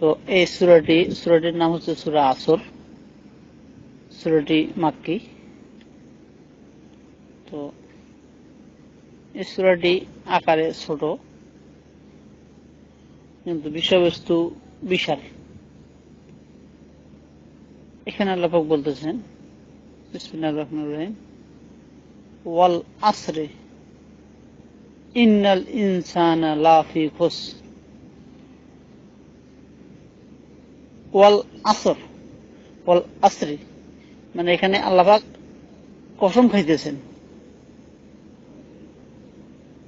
তো এই সূরাটির নাম হচ্ছে সূরা আসর। সূরাটি মাক্কি। তো এই সূরাটি আকারে ছোট, কিন্তু বিষয়বস্তু বিশাল। এখানে আল্লাহ পাক বলতেছেন, বিসমিল্লাহির রহমানির রহিম, ওয়াল আসরে ইন্নাল ইনসানা লাফি খুসর। ওয়াল আসর, ওয়াল আসরি, মানে এখানে আল্লাহ পাক কসম খাইতেছেন।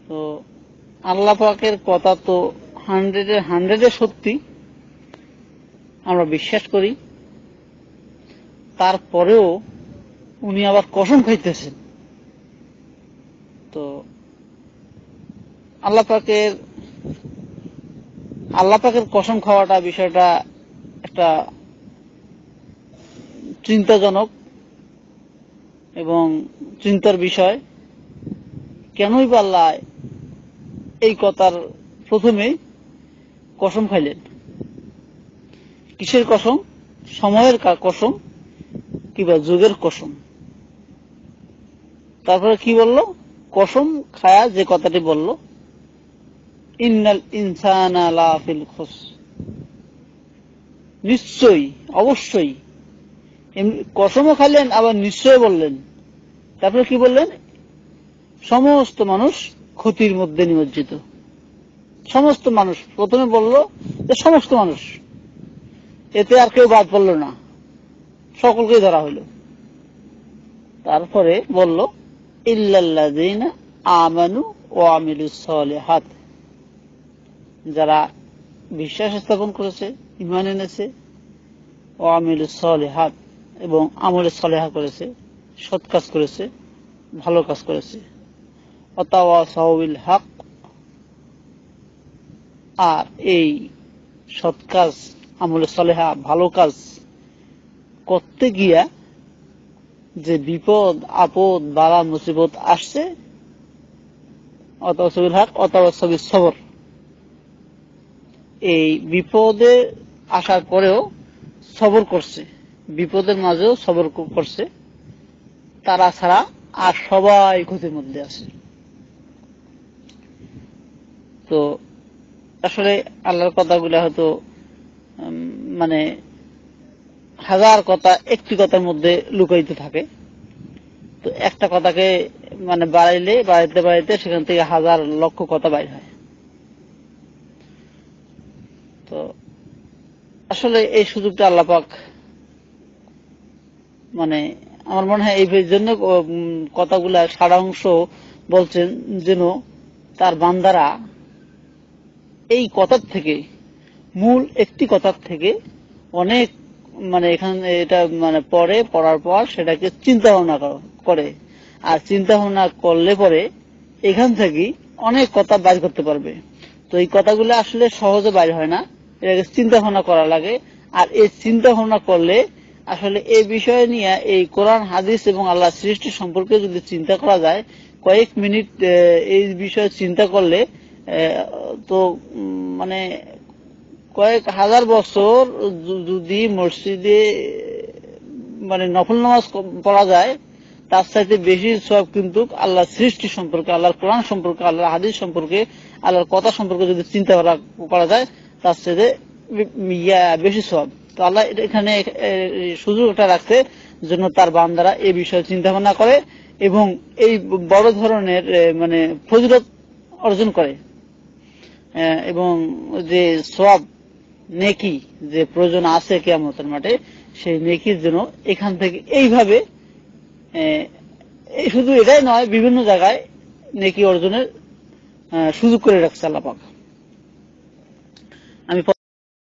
তো আল্লাহ পাকের কথা তো 100-এ সত্যি, আমরা বিশ্বাস করি। তারপরেও উনি আবার কসম খাইতেছেন। তো আল্লাহ পাকের কসম খাওয়াটা বিষয়টা একটা চিন্তাজনক এবং চিন্তার বিষয়। কেনই বা আল্লাহ এই কথার প্রথমেই কসম খাইলেন? কিসের কসম? সময়ের কসম কিংবা যুগের কসম। তারপরে কি বলল? কসম খায়া যে কথাটি বলল, ইন্নাল ইনসানা লাফিল খুসর, নিশ্চয়ই, অবশ্যই। কসমও খাইলেন, আবার নিশ্চয় বললেন। তারপরে কি বললেন? সমস্ত মানুষ ক্ষতির মধ্যে নিমজ্জিত। সমস্ত মানুষ, প্রথমে বলল যে সমস্ত মানুষ, এতে আর কেউ বাদ পড়ল না, সকলকেই ধরা হইল। তারপরে বলল ইল্লাল্লাযীনা আমানু ওয়া আমিলুস সালিহাত, যারা বিশ্বাস স্থাপন করেছে, ঈমান এনেছে, ওয়া আমিলুস সালিহাত, এবং আমলে সালেহা করেছে, সৎ কাজ করেছে, ভালো কাজ করেছে। ওয়াতাওয়াসাউ বিল হক, আর এই সৎ কাজ, আমলে সালেহা, ভালো কাজ করতে গিয়া যে বিপদ আপদ বালা মুসিবত আসছে, ওয়াতাওয়াসাউ বিল হক ওয়াতাওয়াসাউ বিস সবর, এই বিপদে আসার পরেও সবর করছে, বিপদের মাঝেও সবর করছে, তারা ছাড়া আর সবাই ক্ষতির মধ্যে আছে। তো আসলে আল্লাহর কথাগুলো হয়তো মানে হাজার কথা একটি কথার মধ্যে লুকায়িত থাকে। তো একটা কথাকে মানে বাড়াইতে সেখান থেকে হাজার লক্ষ কথা বাইর হয়। তো আসলে এই সুযোগটা আল্লাহ পাক, মানে আমার মনে হয় এই জন্য কথাগুলা সারাংশ বলছেন, যেন তার বান্দারা এই কথার থেকে, মূল একটি কথার থেকে অনেক, মানে এখানে এটা মানে পড়ার পর সেটাকে চিন্তা ভাবনা করে, আর চিন্তা ভাবনা করলে পরে এখান থেকে অনেক কথা বাইর করতে পারবে। তো এই কথাগুলো আসলে সহজে বাইর হয় না, এটাকে চিন্তা ভাবনা করা লাগে। আর এই চিন্তা ভাবনা করলে আসলে এই বিষয় নিয়ে, এই কোরআন হাদিস এবং আল্লাহ সৃষ্টি সম্পর্কে যদি চিন্তা করা যায়, কয়েক মিনিট এই বিষয়ে চিন্তা করলে তো মানে কয়েক হাজার বছর যদি মসজিদে মানে নফল নামাজ পড়া যায়, তার চাইতে বেশি সওয়াব কিন্তু আল্লাহর সৃষ্টি সম্পর্কে, আল্লাহর কোরআন সম্পর্কে, আল্লাহর হাদিস সম্পর্কে, আল্লাহর কথা সম্পর্কে যদি চিন্তা করা যায়, তার চাইতে বেশি সওয়াব। তো আল্লাহ এখানে সুযোগটা রাখছে জন্য তার বান্দারা এই বিষয়ে চিন্তা ভাবনা করে এবং এই বড় ধরনের মানে ফজিলত অর্জন করে, এবং যে সওয়াব নেকি যে প্রয়োজন আছে কিয়ামতের মাঠে, সেই নেকির জন্য এখান থেকে এইভাবে শুধু এটাই নয়, বিভিন্ন জায়গায় নেকি অর্জনের সুযোগ করে রাখছে আল্লাহ পাক। আমি